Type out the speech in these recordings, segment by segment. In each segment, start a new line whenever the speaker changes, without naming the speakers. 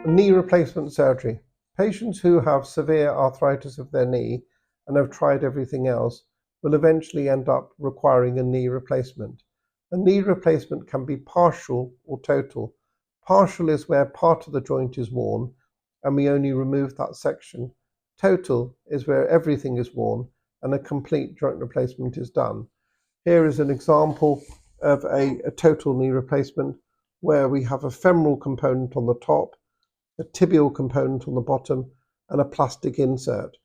Knee replacement surgery. Patients who have severe arthritis of their knee and have tried everything else will eventually end up requiring a knee replacement. A knee replacement can be partial or total. Partial is where part of the joint is worn and we only remove that section. Total is where everything is worn and a complete joint replacement is done. Here is an example of a total knee replacement where we have a femoral component on the top, a tibial component on the bottom, and a plastic insert.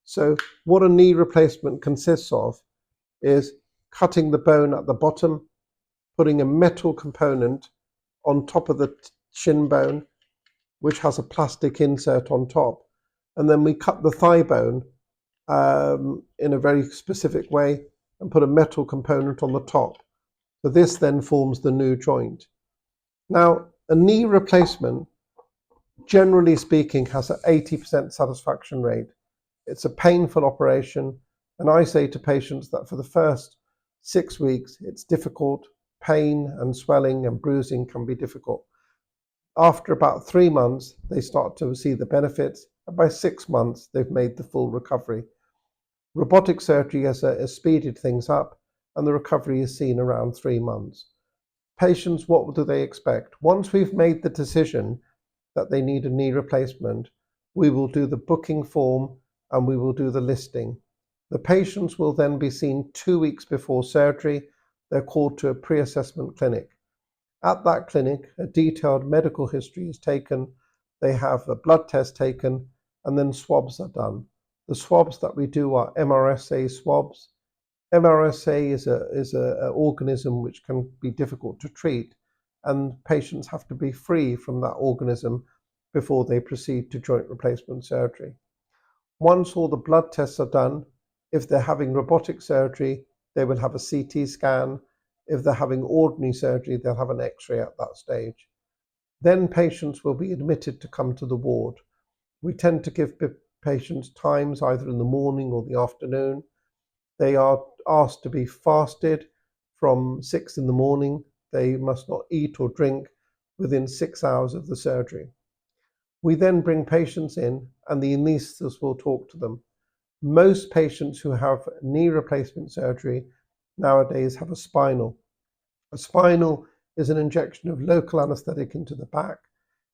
So what a knee replacement consists of is cutting the bone at the bottom, putting a metal component on top of the shin bone, which has a plastic insert on top, and then we cut the thigh bone in a very specific way and put a metal component on the top. So this then forms the new joint. Now, a knee replacement, generally speaking, has an 80% satisfaction rate. It's a painful operation, and I say to patients that for the first 6 weeks, it's difficult. Pain and swelling and bruising can be difficult. After about 3 months, they start to see the benefits, and by 6 months, they've made the full recovery. Robotic surgery has speeded things up, and the recovery is seen around 3 months. Patients, what do they expect? Once we've made the decision that they need a knee replacement, we will do the booking form and we will do the listing. The patients will then be seen 2 weeks before surgery. They're called to a pre-assessment clinic. At that clinic, a detailed medical history is taken. They have a blood test taken, and then swabs are done. The swabs that we do are MRSA swabs. MRSA is an organism which can be difficult to treat, and patients have to be free from that organism before they proceed to joint replacement surgery. Once all the blood tests are done, if they're having robotic surgery, they will have a CT scan. If they're having ordinary surgery, they'll have an X-ray at that stage. Then patients will be admitted to come to the ward. We tend to give patients times either in the morning or the afternoon. They are asked to be fasted from 6 in the morning. They must not eat or drink within 6 hours of the surgery. We then bring patients in and the anaesthetist will talk to them. Most patients who have knee replacement surgery nowadays have a spinal. A spinal is an injection of local anesthetic into the back.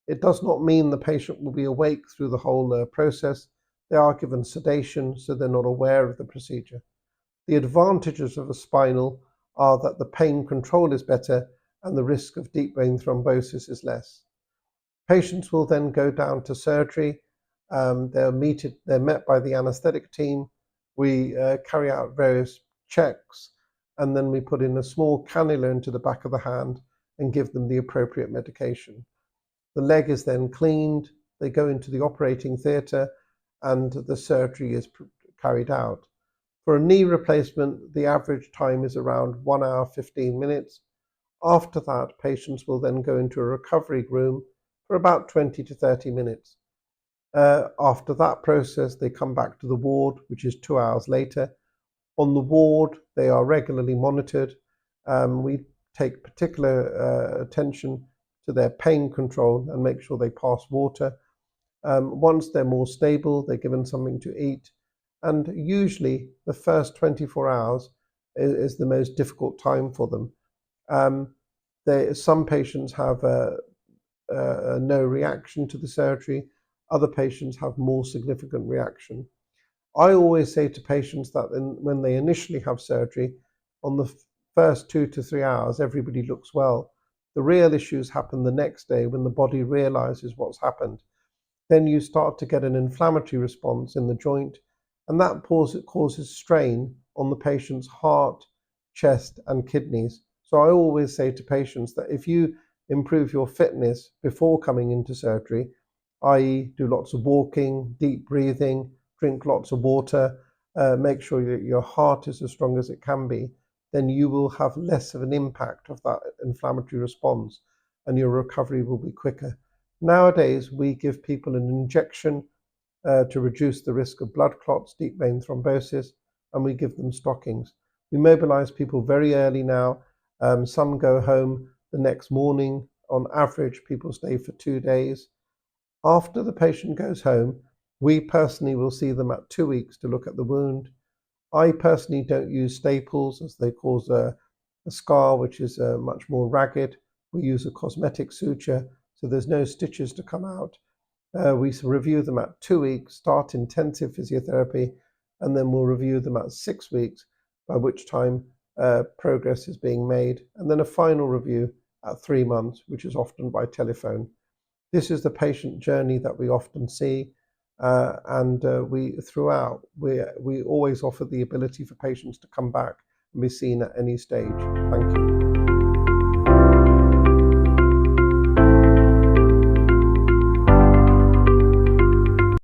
It does not mean the patient will be awake through the whole process. They are given sedation, so they're not aware of the procedure. The advantages of a spinal are that the pain control is better and the risk of deep vein thrombosis is less. Patients will then go down to surgery. They're met by the anesthetic team. We carry out various checks, and then we put in a small cannula into the back of the hand and give them the appropriate medication. The leg is then cleaned. They go into the operating theatre and the surgery is carried out. For a knee replacement, the average time is around 1 hour, 15 minutes. After that, patients will then go into a recovery room for about 20 to 30 minutes. After that process, they come back to the ward, which is 2 hours later. On the ward, they are regularly monitored. We take particular attention to their pain control and make sure they pass water. Once they're more stable, they're given something to eat. And usually the first 24 hours is the most difficult time for them. Some patients have no reaction to the surgery. Other patients have more significant reaction. I always say to patients that when they initially have surgery, on the first 2 to 3 hours, everybody looks well. The real issues happen the next day when the body realizes what's happened. Then you start to get an inflammatory response in the joint, and that causes strain on the patient's heart, chest, and kidneys. So I always say to patients that if you improve your fitness before coming into surgery, i.e. do lots of walking, deep breathing, drink lots of water, make sure that your heart is as strong as it can be, then you will have less of an impact of that inflammatory response and your recovery will be quicker. Nowadays, we give people an injection to reduce the risk of blood clots, deep vein thrombosis, and we give them stockings. We mobilize people very early now. Some go home the next morning. On average, people stay for 2 days. After the patient goes home, we personally will see them at 2 weeks to look at the wound. I personally don't use staples as they cause a scar which is much more ragged. We use a cosmetic suture, so there's no stitches to come out. We review them at 2 weeks, start intensive physiotherapy, and then we'll review them at 6 weeks, by which time progress is being made, and then a final review at 3 months, which is often by telephone. This is the patient journey that we often see, and we always offer the ability for patients to come back and be seen at any stage. Thank you.